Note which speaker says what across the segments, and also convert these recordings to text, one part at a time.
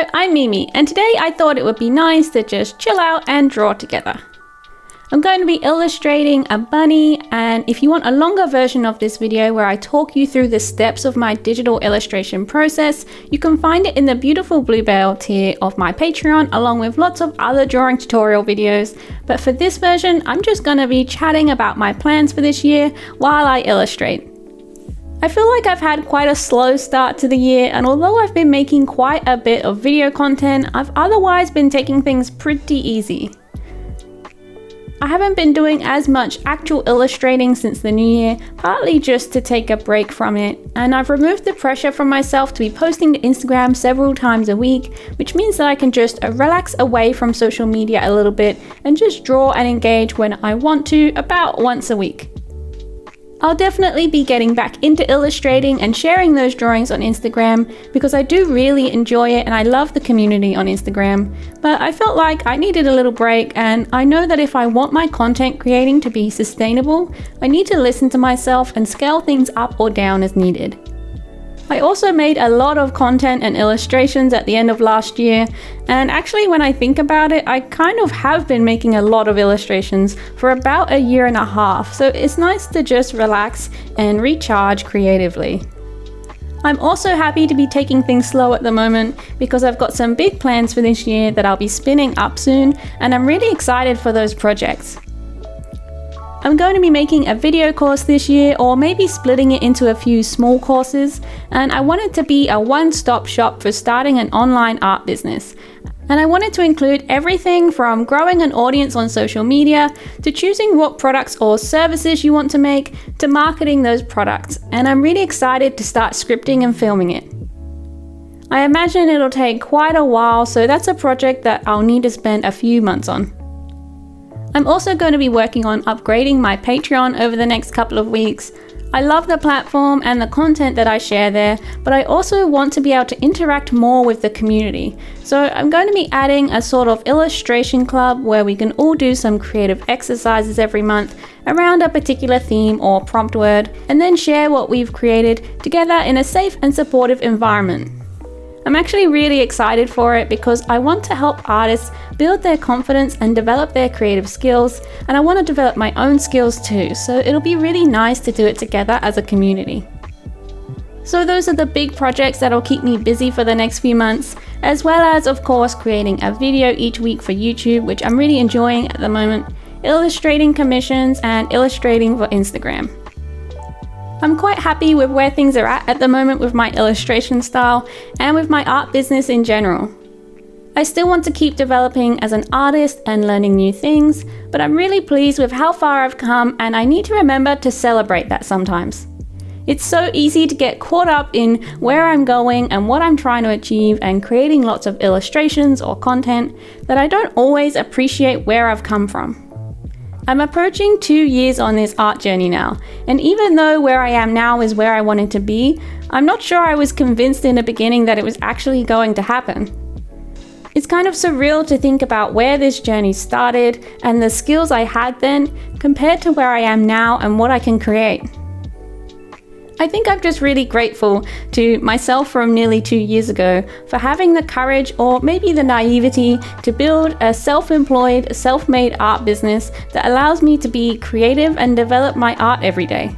Speaker 1: Hello, I'm Mimi, and today I thought it would be nice to just chill out and draw together. I'm going to be illustrating a bunny, and if you want a longer version of this video where I talk you through the steps of my digital illustration process, you can find it in the beautiful Bluebell tier of my Patreon, along with lots of other drawing tutorial videos. But for this version, I'm just going to be chatting about my plans for this year while I illustrate. I feel like I've had quite a slow start to the year, and although I've been making quite a bit of video content, I've otherwise been taking things pretty easy. I haven't been doing as much actual illustrating since the new year, partly just to take a break from it, and I've removed the pressure from myself to be posting to Instagram several times a week, which means that I can just relax away from social media a little bit and just draw and engage when I want to, about once a week. I'll definitely be getting back into illustrating and sharing those drawings on Instagram because I do really enjoy it and I love the community on Instagram. But I felt like I needed a little break, and I know that if I want my content creating to be sustainable, I need to listen to myself and scale things up or down as needed. I also made a lot of content and illustrations at the end of last year, and actually when I think about it, I kind of have been making a lot of illustrations for about a year and a half, so it's nice to just relax and recharge creatively. I'm also happy to be taking things slow at the moment because I've got some big plans for this year that I'll be spinning up soon, and I'm really excited for those projects. I'm going to be making a video course this year, or maybe splitting it into a few small courses, and I want it to be a one-stop shop for starting an online art business. And I wanted to include everything from growing an audience on social media, to choosing what products or services you want to make, to marketing those products. And I'm really excited to start scripting and filming it. I imagine it'll take quite a while, so that's a project that I'll need to spend a few months on. I'm also going to be working on upgrading my Patreon over the next couple of weeks. I love the platform and the content that I share there, but I also want to be able to interact more with the community. So I'm going to be adding a sort of illustration club where we can all do some creative exercises every month around a particular theme or prompt word, and then share what we've created together in a safe and supportive environment. I'm actually really excited for it because I want to help artists build their confidence and develop their creative skills, and I want to develop my own skills too, so it'll be really nice to do it together as a community. So those are the big projects that'll keep me busy for the next few months, as well as of course creating a video each week for YouTube, which I'm really enjoying at the moment, illustrating commissions, and illustrating for Instagram. I'm quite happy with where things are at the moment with my illustration style and with my art business in general. I still want to keep developing as an artist and learning new things, but I'm really pleased with how far I've come, and I need to remember to celebrate that sometimes. It's so easy to get caught up in where I'm going and what I'm trying to achieve and creating lots of illustrations or content that I don't always appreciate where I've come from. I'm approaching 2 years on this art journey now, and even though where I am now is where I wanted to be, I'm not sure I was convinced in the beginning that it was actually going to happen. It's kind of surreal to think about where this journey started and the skills I had then compared to where I am now and what I can create. I think I'm just really grateful to myself from nearly 2 years ago for having the courage, or maybe the naivety, to build a self-employed, self-made art business that allows me to be creative and develop my art every day.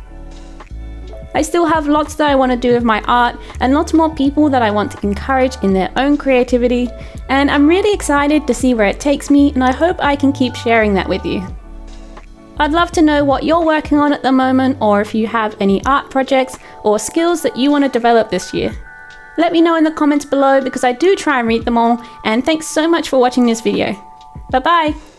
Speaker 1: I still have lots that I want to do with my art, and lots more people that I want to encourage in their own creativity, and I'm really excited to see where it takes me, and I hope I can keep sharing that with you. I'd love to know what you're working on at the moment, or if you have any art projects or skills that you want to develop this year. Let me know in the comments below because I do try and read them all, and thanks so much for watching this video. Bye bye!